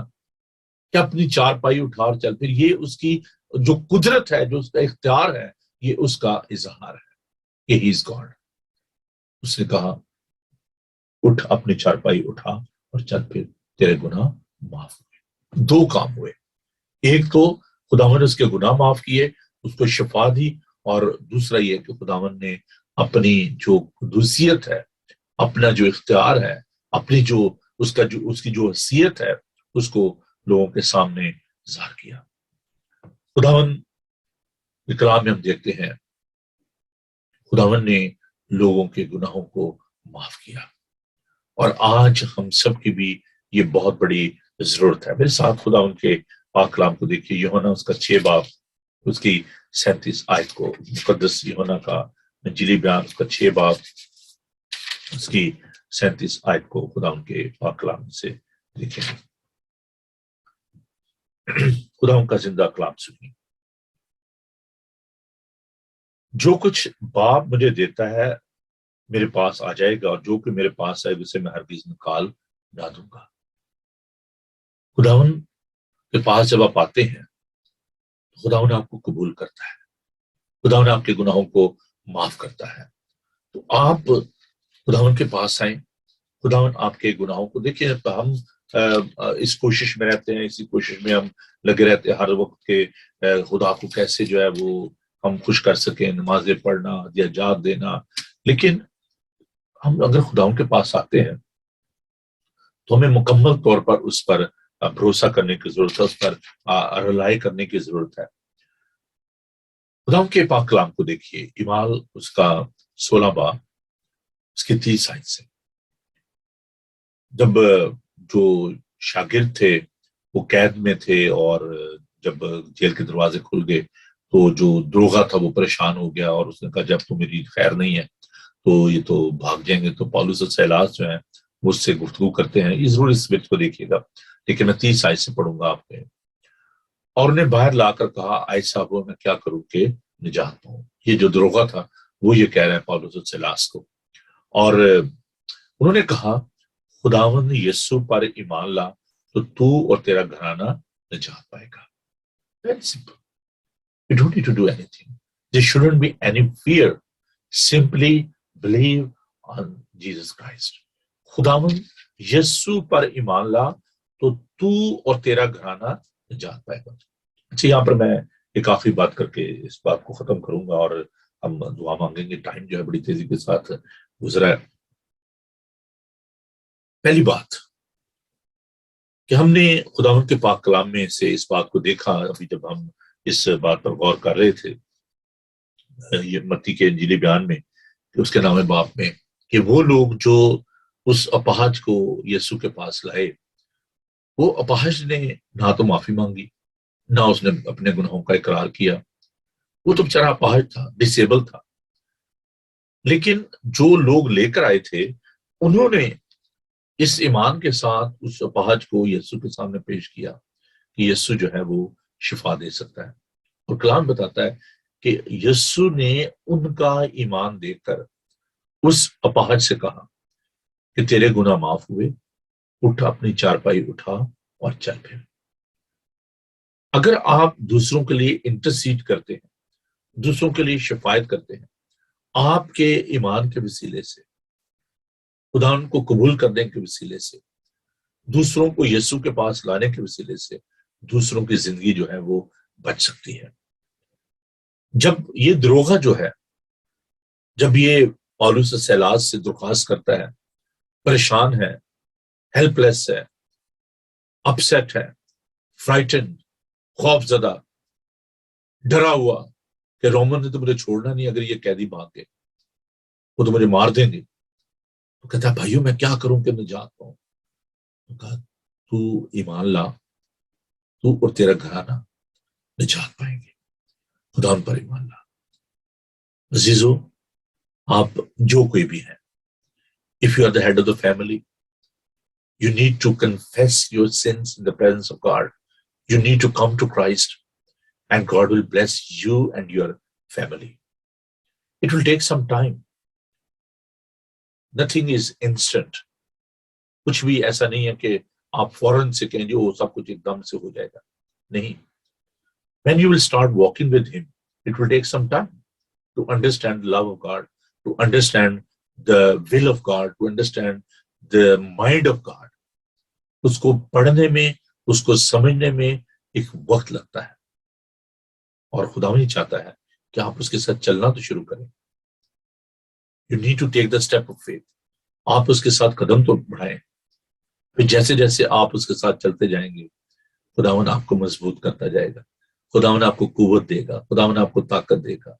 کہ اپنی چارپائی اٹھا اور چل پھر، یہ اس کی جو قدرت ہے، جو اس کا اختیار ہے، یہ اس کا اظہار ہے کہ ہی از گاڈ. اس نے کہا اٹھ، اپنی چارپائی اٹھا اور چل پھر، تیرے گناہ معاف ہوئے. 2 کام ہوئے، ایک تو خداوند نے اس کے گناہ معاف کیے، اس کو شفا دی، اور دوسرا یہ کہ خداوند نے اپنی جو قدوسیت ہے، اپنا جو اختیار ہے، اپنی جو اس کی جو حیثیت ہے، اس کو لوگوں کے سامنے ظاہر کیا. خداوند کے کلام میں ہم دیکھتے ہیں خداوند نے لوگوں کے گناہوں کو معاف کیا، اور آج ہم سب کی بھی یہ بہت بڑی ضرورت ہے. میرے ساتھ خداوند کے پاک کلام کو دیکھیے، یوحنا اس کا 6 باب اس کی 37 آیت کو، مقدس یوحنا کا انجیلی بیان اس کا 6 باب اس کی 37 آیت کو خداوند کے پاک کلام سے دیکھیں. خداوند کا زندہ کلام سنیے. جو کچھ باپ مجھے دیتا ہے میرے پاس آ جائے گا، اور جو کہ میرے پاس آئے اسے میں ہرگز نکال نہ دوں گا. خداوند کے پاس جب آپ آتے ہیں، خداوند آپ کو قبول کرتا ہے، خداوند آپ کے گناہوں کو معاف کرتا ہے. تو آپ خداوند کے پاس آئیں، خداوند آپ کے گناہوں کو دیکھیں. ہم اس کوشش میں رہتے ہیں، اسی کوشش میں ہم لگے رہتے ہیں ہر وقت کہ خدا کو کیسے جو ہے وہ ہم خوش کر سکیں، نمازیں پڑھنا یا جات دینا. لیکن ہم اگر خداوند کے پاس آتے ہیں تو ہمیں مکمل طور پر اس پر بھروسہ کرنے کی ضرورت ہے، اس پر رلائی کرنے کی ضرورت ہے. خداوند کے پاک کلام کو دیکھیے، اعمال اس کا 16 باب اس کی 30 آیت سے. جب جو شاگرد تھے وہ قید میں تھے، اور جب جیل کے دروازے کھل گئے تو جو دروغہ تھا وہ پریشان ہو گیا، اور اس نے کہا جب تو میری خیر نہیں ہے تو یہ تو بھاگ جائیں گے. تو پالوس اور سیلاس جو ہیں مجھ سے گفتگو کرتے ہیں. یہ ضرور اس بت کو دیکھیے گا، لیکن میں 30 آیت سے پڑھوں گا آپ پہ. اور انہیں باہر لا کر کہا، آئے صاحبوں میں کیا کروں کہ نجات پاؤں. یہ جو دروغہ تھا وہ یہ کہہ رہے ہیں پالوس اور سیلاس کو. اور انہوں نے کہا خداوند یسوع پر ایمان لا تو تو اور تیرا گھرانہ نجات پائے گا. Very simple. You don't need to do anything. There shouldn't be any fear. Simply believe on Jesus Christ. خداوند یسوع پر ایمان لا تو تو اور تیرا گھرانہ نجات پائے گا. اچھا، یہاں پر میں ایک آخری بات کر کے اس بات کو ختم کروں گا اور ہم دعا مانگیں گے. ٹائم جو ہے بڑی تیزی کے ساتھ گزرا ہے. پہلی بات کہ ہم نے خداوند کے پاک کلام میں سے اس بات کو دیکھا ابھی جب ہم اس بات پر غور کر رہے تھے یہ متی کے انجیلی بیان میں کہ اس کے نام باپ میں، کہ وہ لوگ جو اس اپاہج کو یسوع کے پاس لائے، وہ اپاہج نے نہ تو معافی مانگی نہ اس نے اپنے گناہوں کا اقرار کیا. وہ تو بیچارہ اپاہج تھا، ڈسیبل تھا. لیکن جو لوگ لے کر آئے تھے انہوں نے اس ایمان کے ساتھ اس اپاہج کو یسوع کے سامنے پیش کیا کہ یسوع جو ہے وہ شفا دے سکتا ہے. اور کلام بتاتا ہے کہ یسوع نے ان کا ایمان دیکھ کر اس اپاہج سے کہا کہ تیرے گناہ معاف ہوئے، اٹھ اپنی چارپائی اٹھا اور چل پھر. اگر آپ دوسروں کے لیے انٹرسیڈ کرتے ہیں، دوسروں کے لیے شفاعت کرتے ہیں، آپ کے ایمان کے وسیلے سے، خدا ان کو قبول کرنے کے وسیلے سے، دوسروں کو یسوع کے پاس لانے کے وسیلے سے دوسروں کی زندگی جو ہے وہ بچ سکتی ہے. جب یہ دروغہ جو ہے، جب یہ پالوس سیلاس سے درخواست کرتا ہے، پریشان ہے، ہیلپ لیس ہے، اپسیٹ ہے، فرائٹنڈ، خوف زدہ، ڈرا ہوا کہ رومن نے تو مجھے چھوڑنا نہیں، اگر یہ قیدی بھاگ گئے وہ تو مجھے مار دیں گے. تو کہتا ہے بھائیوں میں کیا کروں کہ نجات پاؤں. تو کہا تو ایمان لا، تو اور تیرا گھرانہ نجات پائیں گے. خدا ان پر ایمان لا. عزیزو، آپ جو کوئی بھی ہیں، if you are the head of the family, you need to confess your sins in the presence of God. You need to come to Christ and God will bless you and your family. It will take some time. Nothing is instant. کچھ بھی ایسا نہیں ہے کہ آپ فوراً سے کہیں جو سب کچھ ایک دم سے ہو جائے گا. نہیں. When you will start walking with him, it will take some time to understand the love of God, to understand the will of God, to understand the mind of God. اس کو پڑھنے میں، اس کو سمجھنے میں ایک وقت لگتا ہے، اور خدا نہیں چاہتا ہے کہ آپ اس کے ساتھ چلنا تو شروع کریں. You need to take the step of faith. آپ اس کے ساتھ قدم تو بڑھائیں. پھر جیسے جیسے آپ اس کے ساتھ چلتے جائیں گے خداوند آپ کو مضبوط کرتا جائے گا. خداوند آپ کو قوت دے گا. خداوند آپ کو طاقت دے گا.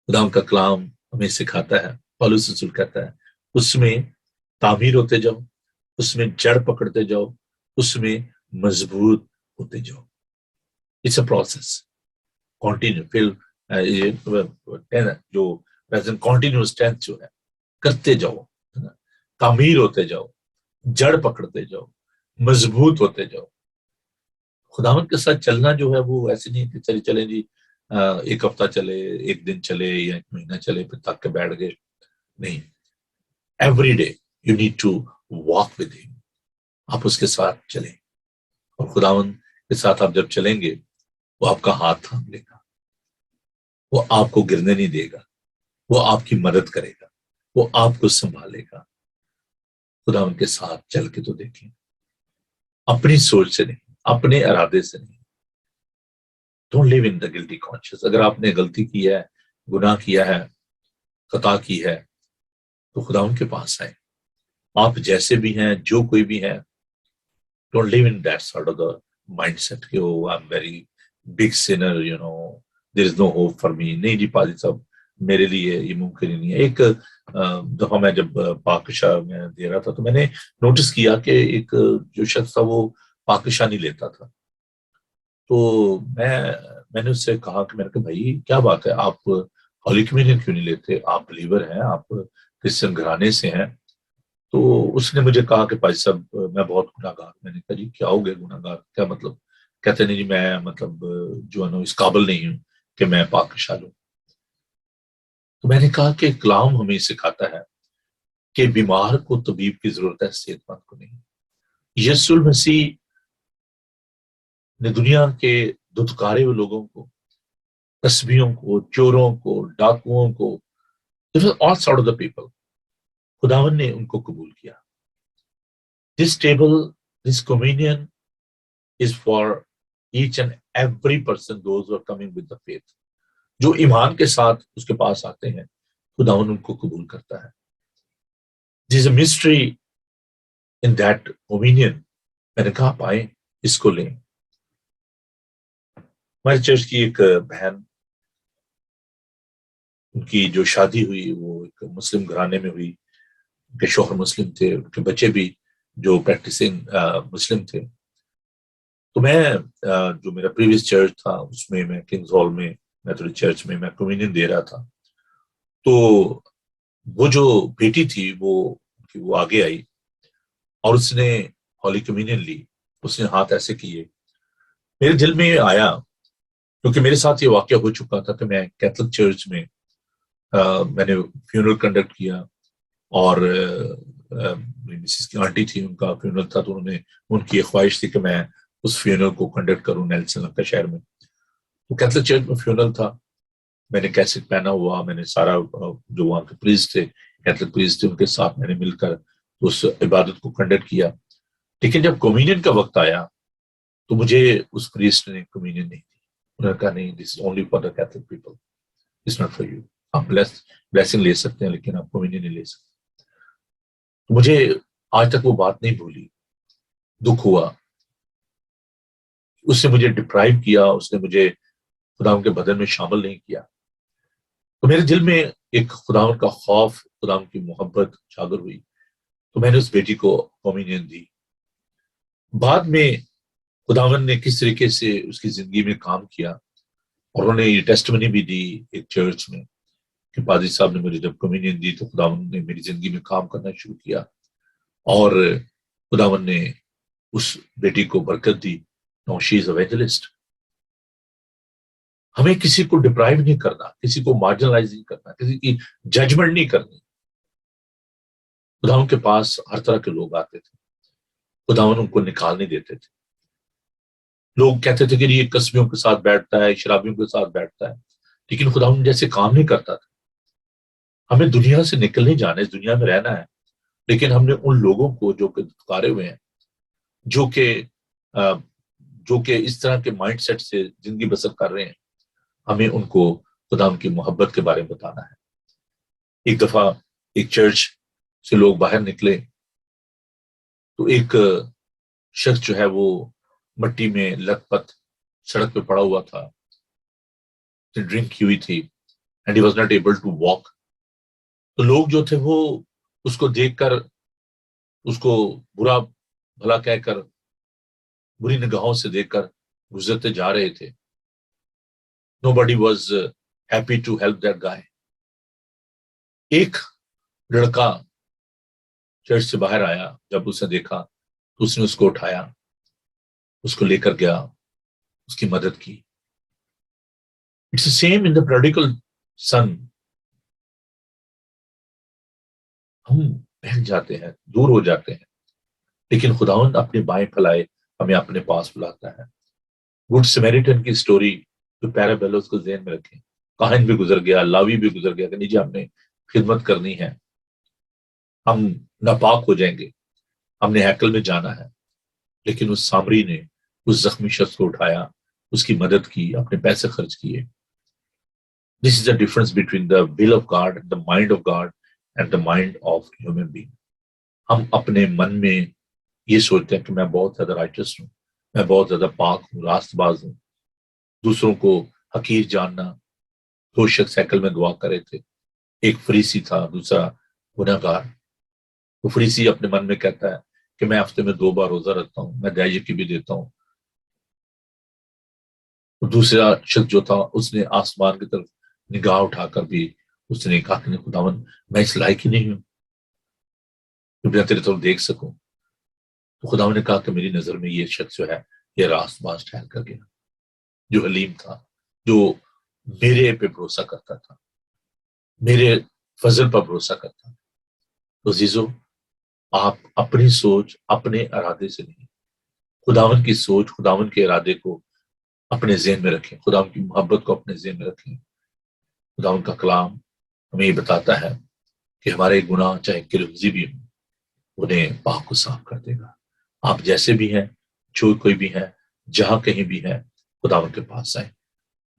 خداوند کا کلام ہمیں سکھاتا ہے، پالوس رسول کہتا ہے اس میں تعمیر ہوتے جاؤ، اس میں جڑ پکڑتے جاؤ، اس میں مضبوط ہوتے جاؤ. It's a process, continue. پھر جو کنٹینیوس ٹینس جو ہے کرتے جاؤ، تعمیر ہوتے جاؤ، جڑ پکڑتے جاؤ، مضبوط ہوتے جاؤ. خداوند کے ساتھ چلنا جو ہے وہ ایسے نہیں کہ چلیں جی ایک ہفتہ چلے، ایک دن چلے یا ایک مہینہ چلے پھر تک کے بیٹھ گئے. نہیں. Every day you need to walk with him. آپ اس کے ساتھ چلیں، اور خداوند کے ساتھ آپ جب چلیں گے وہ آپ کا ہاتھ تھام لے گا، وہ آپ کو گرنے نہیں دے گا، وہ آپ کی مدد کرے گا، وہ آپ کو سنبھالے گا. خداوند کے ساتھ چل کے تو دیکھیں، اپنی سوچ سے نہیں، اپنے ارادے سے نہیں. Don't live in the guilty conscience. اگر آپ نے غلطی کی ہے، گناہ کیا ہے، خطا کی ہے، تو خداوند کے پاس آئیں. آپ جیسے بھی ہیں، جو کوئی بھی ہیں. Don't live in that sort of the mindset کہ oh I'm very big sinner, you know, there is no hope for me. نہیں جی پادری صاحب، میرے لیے یہ ممکن ہی نہیں ہے. ایک دفعہ میں جب پاکشاہ میں دے رہا تھا تو میں نے نوٹس کیا کہ ایک جو شخص تھا وہ پاکشاہ نہیں لیتا تھا. تو میں نے اس سے کہا کہ میں نے کہا بھائی کیا بات ہے، آپ ہولی کمیونین کیوں نہیں لیتے؟ آپ بلیور ہیں، آپ کرسچن گھرانے سے ہیں۔ تو اس نے مجھے کہا کہ بھائی صاحب میں بہت گناہ گار۔ میں نے کہا جی کیا ہو گیا گناہ گار، کیا مطلب؟ کہتے نہیں جی میں مطلب جو ہے نا اس قابل نہیں ہوں کہ میں پاک شال ہوں۔ تو میں نے کہا کہ کلام ہمیں سکھاتا ہے کہ بیمار کو طبیب کی ضرورت ہے، صحت مند کو نہیں۔ یسوع المسیح نے دنیا کے دھتکارے ہوئے لوگوں کو، تسبیوں کو، چوروں کو، ڈاکوؤں کو، all sort of the people، خداون نے ان کو قبول کیا۔ This table, this communion is for each and every person, those who are coming with the faith۔ جو ایمان کے ساتھ اس کے پاس آتے ہیں خداون ان کو قبول کرتا ہے۔ There is a mystery in that communion۔ میں نے کہا آپ آئیں اس کو لیں۔ ہماری چرچ کی ایک بہن، ان کی جو شادی ہوئی وہ ایک مسلم گھرانے میں ہوئی، ان کے شوہر مسلم تھے، ان کے بچے بھی جو پریکٹسنگ مسلم تھے۔ تو میں جو میرا پریویس چرچ تھا اس میں کنگز ہال میں میتھوڈ چرچ میں کمیونین دے رہا تھا۔ تو وہ جو بیٹی تھی وہ آگے آئی اور اس نے ہولی کمیونین لی۔ اس نے ہاتھ ایسے کیے، میرے دل میں آیا کیونکہ میرے ساتھ یہ واقعہ ہو چکا تھا کہ میں کیتھولک چرچ میں میں نے فیونرل کنڈکٹ کیا، اور مسز کی آنٹی تھی، ان کا فیونرل تھا، تو ان کی ایک خواہش تھی کہ میں اس فیونرل کو کنڈکٹ کروں نیلسن لنکا شہر میں۔ تو کیتھولک چرچ میں فیونرل تھا، میں نے کیسٹ پہنا ہوا، میں نے سارا جو وہاں کے پریسٹ تھے، کیتھولک پریسٹ تھے، ان کے ساتھ میں نے مل کر اس عبادت کو کنڈکٹ کیا۔ لیکن جب کمیونین کا وقت آیا تو مجھے اس پریسٹ نے کمیونین نہیں دی۔ انہوں نے کہا نہیں، this is only for the Catholic people, it's not for you. آپ بلیسنگ لے سکتے ہیں لیکن آپ کمیونین نہیں لے سکتے۔ مجھے آج تک وہ بات نہیں بھولی، دکھ ہوا۔ اس نے مجھے ڈپرائیو کیا، اس نے مجھے خداوند کے بدن میں شامل نہیں کیا۔ تو میرے دل میں ایک خداوند کا خوف، خداوند کی محبت اجاگر ہوئی، تو میں نے اس بیٹی کو کمیونین دی۔ بعد میں خداوند نے کس طریقے سے اس کی زندگی میں کام کیا، اور انہوں نے یہ ٹیسٹمنی بھی دی ایک چرچ میں کہ پادری صاحب نے مجھے جب کمیونین دی تو خداوند نے میری زندگی میں کام کرنا شروع کیا، اور خداوند نے اس بیٹی کو برکت دی۔ نو شی از ایونجلسٹ۔ ہمیں کسی کو ڈپرائیو نہیں کرنا، کسی کو مارجنلائز نہیں کرنا، کسی کی ججمنٹ نہیں کرنی۔ خداوند کے پاس ہر طرح کے لوگ آتے تھے، خداوند ان کو نکال نہیں دیتے تھے۔ لوگ کہتے تھے کہ یہ قسمیوں کے ساتھ بیٹھتا ہے، شرابیوں کے ساتھ بیٹھتا ہے، لیکن خداوند جیسے کام نہیں کرتا تھا۔ ہمیں دنیا سے نکل نہیں جانا، اس دنیا میں رہنا ہے، لیکن ہم نے ان لوگوں کو جو کہ دھتکارے ہوئے ہیں، جو کہ اس طرح کے مائنڈ سیٹ سے زندگی بسر کر رہے ہیں، ہمیں ان کو خداوند کی محبت کے بارے میں بتانا ہے۔ ایک دفعہ ایک چرچ سے لوگ باہر نکلے تو ایک شخص جو ہے وہ مٹی میں لت پت سڑک پہ پڑا ہوا تھا، ڈرنک کی ہوئی تھی، and he was not able to walk. تو لوگ جو تھے وہ اس کو دیکھ کر اس کو برا بھلا کہہ کر، بری نگاہوں سے دیکھ کر گزرتے جا رہے تھے۔ Nobody was happy to help that guy۔ ایک لڑکا چرچ سے باہر آیا، جب اس نے دیکھا تو اس نے اس کو اٹھایا، اس کو لے کر گیا، اس کی مدد کی۔ It's the same in the prodigal son۔ ہم بہک جاتے ہیں، دور ہو جاتے ہیں، لیکن خداوند اپنے بائیں پھیلائے ہمیں اپنے پاس بلاتا ہے۔ گڈ سمیریٹن کی سٹوری جو پیرابل اس کو ذہن میں رکھیں۔ کاہن بھی گزر گیا، لاوی بھی گزر گیا کہ نہیں جی ہم نے خدمت کرنی ہے، ہم ناپاک ہو جائیں گے، ہم نے ہیکل میں جانا ہے، لیکن اس سامری نے اس زخمی شخص کو اٹھایا، اس کی مدد کی، اپنے پیسے خرچ کیے۔ This is the difference between the will of God, the mind of God and the mind of human being۔ ہم اپنے من میں یہ سوچتے ہیں کہ میں بہت زیادہ رائچس ہوں، میں بہت زیادہ پاک ہوں، راست باز ہوں، دوسروں کو حقیر جاننا۔ دو شخص ہیکل میں دعا کرے تھے، ایک فریسی تھا، دوسرا گناہ گار۔ وہ فریسی اپنے من میں کہتا ہے کہ میں ہفتے میں 2 بار روزہ رکھتا ہوں، میں دہائی کی بھی دیتا ہوں۔ دوسرا شخص جو تھا اس نے آسمان کی طرف نگاہ اٹھا کر بھی اس نے کہا کہ خداوند میں اس لائق ہی نہیں ہوں کہ میں تیرے طرف دیکھ سکوں. تو خداوند نے کہا کہ میری نظر میں یہ شخص جو ہے یہ راست باز ٹھہر کر گیا، جو حلیم تھا، جو میرے پہ بھروسہ کرتا تھا، میرے فضل پر بھروسہ کرتا. تو عزیزو، آپ اپنی سوچ اپنے ارادے سے نہیں، خداوند کی سوچ خداوند کے ارادے کو اپنے ذہن میں رکھیں، خداوند کی محبت کو اپنے ذہن میں رکھیں. خداوند کا کلام ہمیں یہ بتاتا ہے کہ ہمارے گناہ چاہے کلمزی بھی ہوں انہیں پاک کو صاف کر دے گا. آپ جیسے بھی ہیں، جو کوئی بھی ہے، جہاں کہیں بھی ہے، خداوند کے پاس آئیں.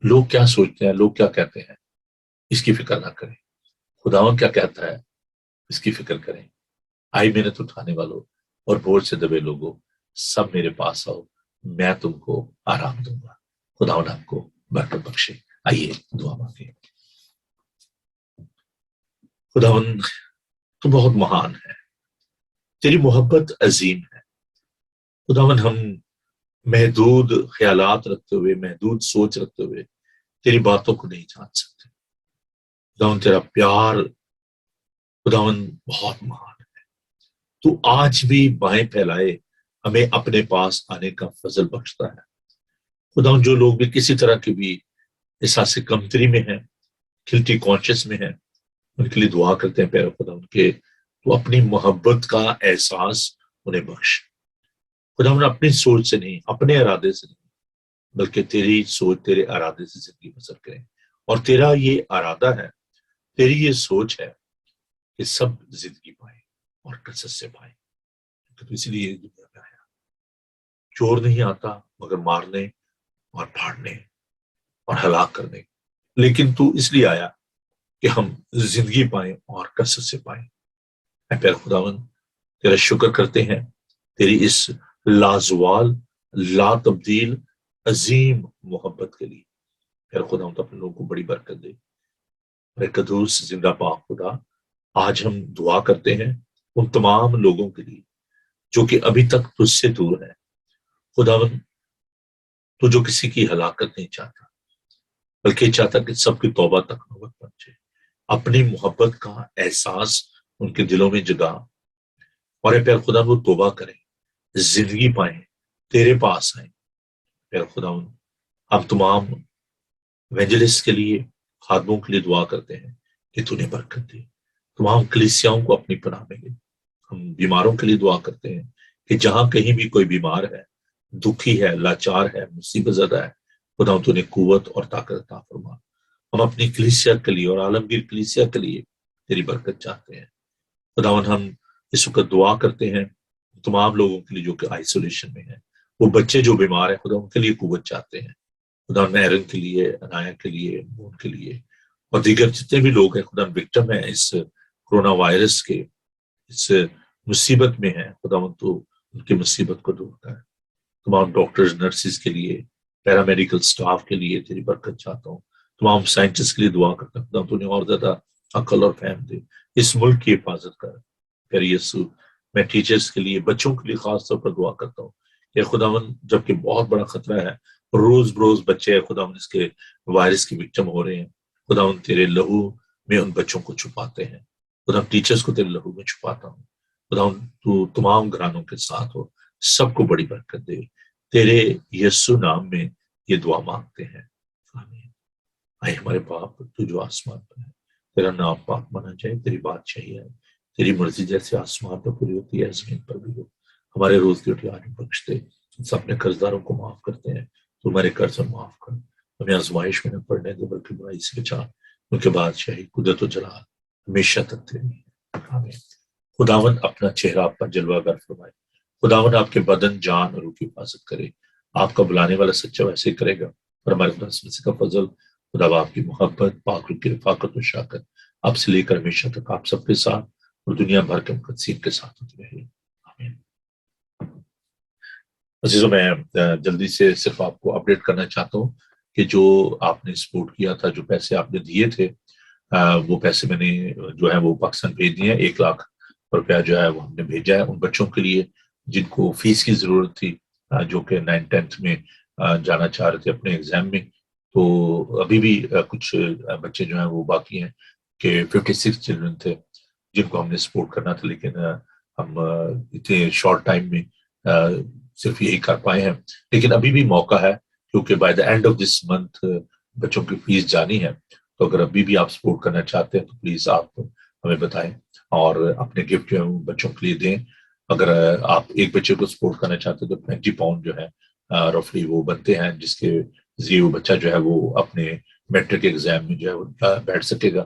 لوگ کیا سوچتے ہیں، لوگ کیا کہتے ہیں، اس کی فکر نہ کریں. خداوند کیا کہتا ہے اس کی فکر کریں. آئی محنت اٹھانے والوں اور بوجھ سے دبے لوگوں، سب میرے پاس آؤ، میں تم کو آرام دوں گا. خداوند آپ کو برکت بخشے. آئیے دعا مانگیں. خداوند تو بہت مہان ہے، تیری محبت عظیم ہے. خداوند ہم محدود خیالات رکھتے ہوئے، محدود سوچ رکھتے ہوئے تیری باتوں کو نہیں جان سکتے. خداوند تیرا پیار خداوند بہت مہان ہے. تو آج بھی بائیں پھیلائے ہمیں اپنے پاس آنے کا فضل بخشتا ہے. خداوند جو لوگ بھی کسی طرح کی بھی احساس کمتری میں ہیں، کلٹی کانشیس میں ہیں، ان کے لیے دعا کرتے ہیں پیارے خداوند کے تو اپنی محبت کا احساس انہیں بخش. خداوند اپنی سوچ سے نہیں، اپنے ارادے سے نہیں، بلکہ تیری سوچ تیرے ارادے سے زندگی بسر کریں. اور تیرا یہ ارادہ ہے، تیری یہ سوچ ہے کہ سب زندگی پائیں اور کثرت سے پائیں. تو اسی لیے دنیا میں آیا. چور نہیں آتا مگر مارنے اور پھاڑنے اور ہلاک کرنے، لیکن تو اس لیے آیا کہ ہم زندگی پائیں اور کثرت سے پائیں. اے پیارے خداوند، تیرا شکر کرتے ہیں تیری اس لازوال، لا تبدیل، عظیم محبت کے لیے. پھر خداوند اپنے لوگوں کو بڑی برکت دے. اے قدوس زندہ پاک خدا، آج ہم دعا کرتے ہیں ان تمام لوگوں کے لیے جو کہ ابھی تک تجھ سے دور ہے. خداوند تو جو کسی کی ہلاکت نہیں چاہتا بلکہ چاہتا کہ سب کی توبہ تک نوبت پہنچے. اپنی محبت کا احساس ان کے دلوں میں جگا، اور اے پیارے خدا وہ توبہ کریں، زندگی پائیں، تیرے پاس آئیں. پیارے خداوند ہم تمام ایونجلسٹ کے لیے، خادموں کے لیے دعا کرتے ہیں کہ تو نے برکت دے. تمام کلیسیاؤں کو اپنی پناہ میں لے. ہم بیماروں کے لیے دعا کرتے ہیں کہ جہاں کہیں بھی کوئی بیمار ہے، دکھی ہے، لاچار ہے، مصیبت زدہ ہے، خدا تو نے قوت اور طاقت عطا فرما. ہم اپنی کلیسیا کے لیے اور عالمگیر کلیسیا کے لیے تیری برکت چاہتے ہیں. خداوند ہم اس وقت دعا کرتے ہیں تمام لوگوں کے لیے جو کہ آئسولیشن میں ہیں، وہ بچے جو بیمار ہیں، خدا ان کے لیے قوت چاہتے ہیں. خدا میرن کے لیے، انایا کے لیے، مون کے لیے اور دیگر جتنے بھی لوگ ہیں خدا وکٹم ہیں اس کرونا وائرس کے، اس مصیبت میں ہیں. خدا تو ان کی مصیبت کو دور کر. تمام ڈاکٹرز، نرسز کے لیے، پیرامیڈیکل سٹاف کے لیے تیری برکت چاہتا ہوں. تمام سائنٹسٹ کے لیے دعا کرتا ہوں خدا تو انہیں اور زیادہ عقل اور فہم دے. اس ملک کی حفاظت کر. پھر یسوع میں ٹیچرز کے لیے، بچوں کے لیے خاص طور پر دعا کرتا ہوں کہ خداوند جبکہ بہت بڑا خطرہ ہے، روز بروز بچے خداوند اس کے وائرس کی وکٹم ہو رہے ہیں. خداوند تیرے لہو میں ان بچوں کو چھپاتے ہیں. خدا ٹیچرز کو تیرے لہو میں چھپاتا ہوں. خداوند تو تمام گھرانوں کے ساتھ ہو، سب کو بڑی برکت دے. تیرے یسوع نام میں یہ دعا مانگتے ہیں، آمین. آئے ہمارے باپ تو جو آسمان پر ہے، تیرا نام پاک مانا جائے، تیری بادشاہی ہے، تیری مرضی جیسے آسمان پر پوری ہوتی ہے زمین پر بھی ہو. ہمارے روز کی روٹی آج بخش دے. ہم اپنے قرضداروں کو معاف کرتے ہیں، تو ہمارے قرض معاف کر. ہمیں آزمائش میں نہ پڑنے دے بلکہ برائی سے بچا. ان کے بادشاہی، قدرت و جلال ہمیشہ تک تیری ہے، آمین. خداوند اپنا چہرہ آپ پر جلوہ گر فرمائے. خداوند آپ کے بدن، جان اور روح کی حفاظت کرے. آپ کا بلانے والا سچا ویسے ہی کرے گا. اور ہمارے خدا سے کا فضل، خدا آپ کی محبت، پاک روح کی رفاقت و شاکت آپ سے لے کر ہمیشہ تک آپ سب کے ساتھ اور دنیا بھر کے مقدسین کے ساتھ ہوتی رہے، آمین. عزیزوں، میں جلدی سے صرف آپ کو اپڈیٹ کرنا چاہتا ہوں کہ جو آپ نے سپورٹ کیا تھا، جو پیسے آپ نے دیے تھے، وہ پیسے میں نے جو ہے وہ پاکستان بھیج دیے ہیں. 1 لاکھ روپیہ جو ہے وہ ہم نے بھیجا ہے ان بچوں کے لیے جن کو فیس کی ضرورت تھی، جو کہ 9th 10th میں جانا چاہ رہے تھے اپنے ایگزام میں. تو ابھی بھی کچھ بچے جو ہیں وہ باقی ہیں کہ 56 چلڈرن تھے جن کو ہم نے سپورٹ کرنا تھا، لیکن ہم اتنے شارٹ ٹائم میں صرف یہی کر پائے ہیں. لیکن ابھی بھی موقع ہے کیونکہ by the and of this month بچوں کی فیس جانی ہے. تو اگر ابھی بھی آپ سپورٹ کرنا چاہتے ہیں تو پلیز آپ ہمیں بتائیں اور اپنے گفٹ جو ہے وہ بچوں کے لیے دیں. اگر آپ ایک بچے کو سپورٹ کرنا چاہتے ہیں تو 20 پاؤنڈ جو ہے رفلی وہ بنتے ہیں، جس کے ذریعے وہ بچہ جو ہے وہ اپنے میٹرک ایگزام میں جو ہے وہ بیٹھ سکے گا.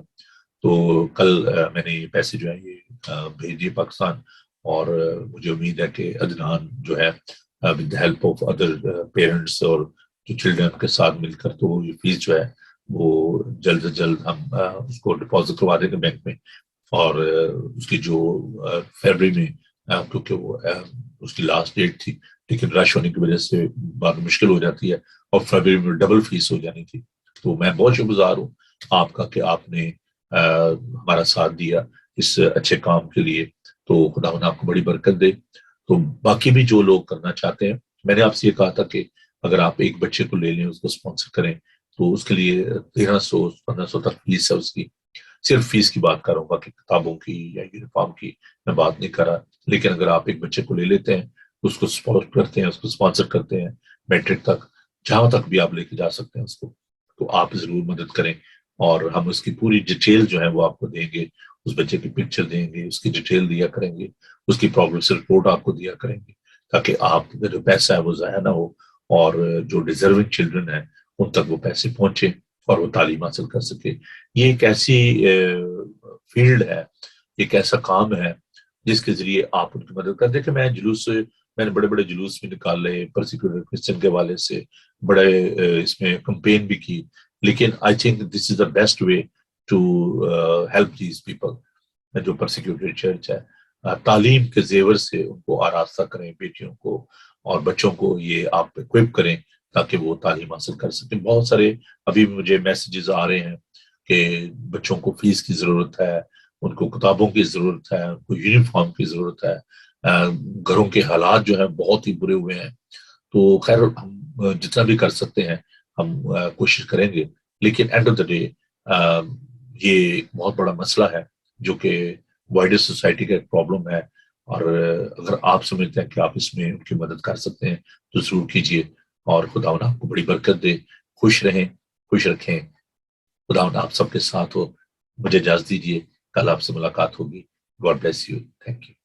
تو کل میں نے یہ پیسے جو ہے یہ بھیج دیے پاکستان، اور مجھے امید ہے کہ عدنان جو ہے with help of other parents اور جو چلڈرن کے ساتھ مل کر تو یہ فیس جو ہے وہ جلد از جلد ہم اس کو ڈپازٹ کروا دیں گے بینک میں. اور اس کی جو فیبرری میں کیونکہ وہ اس کی لاسٹ ڈیٹ تھی، لیکن رش ہونے کی وجہ سے بعد مشکل ہو جاتی ہے، اور فیبرری میں ڈبل فیس ہو جانی تھی. تو میں بہت شکر گزار ہوں آپ کا کہ آپ نے ہمارا ساتھ دیا اس اچھے کام کے لیے. تو خداوند آپ کو بڑی برکت دے. تو باقی بھی جو لوگ کرنا چاہتے ہیں، میں نے آپ سے یہ کہا تھا کہ اگر آپ ایک بچے کو لے لیں، اس کو اسپانسر کریں، تو اس کے لیے 1300-1500 تک فیس ہے اس کی. صرف فیس کی بات کر رہا ہوں، باقی کتابوں کی یا یونیفارم کی میں بات نہیں کر رہا. لیکن اگر آپ ایک بچے کو لے لیتے ہیں، اس کو سپورٹ کرتے ہیں، اس کو اسپانسر کرتے ہیں میٹرک تک، جہاں تک بھی آپ لے کے جا سکتے ہیں اس کو، تو آپ ضرور مدد کریں. اور ہم اس کی پوری ڈیٹیل جو ہے وہ آپ کو دیں گے، اس بچے کی پکچر دیں گے، اس کی ڈیٹیل دیا کریں گے، اس کی پروگریس رپورٹ آپ کو دیا کریں گے، تاکہ آپ کا جو پیسہ ہے وہ ضائع نہ ہو، اور جو ڈیزرونگ چلڈرن ہیں ان تک وہ پیسے پہنچے اور وہ تعلیم حاصل کر سکے. یہ ایک ایسی فیلڈ ہے، ایک ایسا کام ہے جس کے ذریعے آپ ان کی مدد کر دیں. کہ میں نے بڑے بڑے جلوس بھی نکالے پرسیکیوٹڈ کرسچن کے حوالے سے، بڑے اس میں کمپین بھی کی، لیکن I think this is the best way to help these people. جو پرسیکیوٹڈ چرچ ہے، تعلیم کے زیور سے ان کو آراستہ کریں، بیٹیوں کو اور بچوں کو یہ آپ اکوپ کریں تاکہ وہ تعلیم حاصل کر سکیں. بہت سارے ابھی مجھے میسیجز آ رہے ہیں کہ بچوں کو فیس کی ضرورت ہے، ان کو کتابوں کی ضرورت ہے، ان کو یونیفارم کی ضرورت ہے. گھروں کے حالات جو ہیں بہت ہی برے ہوئے ہیں. تو خیر ہم جتنا بھی کر سکتے ہیں ہم کوشش کریں گے. لیکن اینڈ آف دا ڈے یہ ایک بہت بڑا مسئلہ ہے جو کہ وائڈر سوسائٹی کا ایک پرابلم ہے. اور اگر آپ سمجھتے ہیں کہ آپ اس میں ان کی مدد کر سکتے ہیں تو ضرور کیجیے. اور خداوند آپ کو بڑی برکت دے. خوش رہیں، خوش رکھیں. خداوند آپ سب کے ساتھ ہو. مجھے اجازت دیجیے، کل آپ سے ملاقات ہوگی. God bless you. Thank you.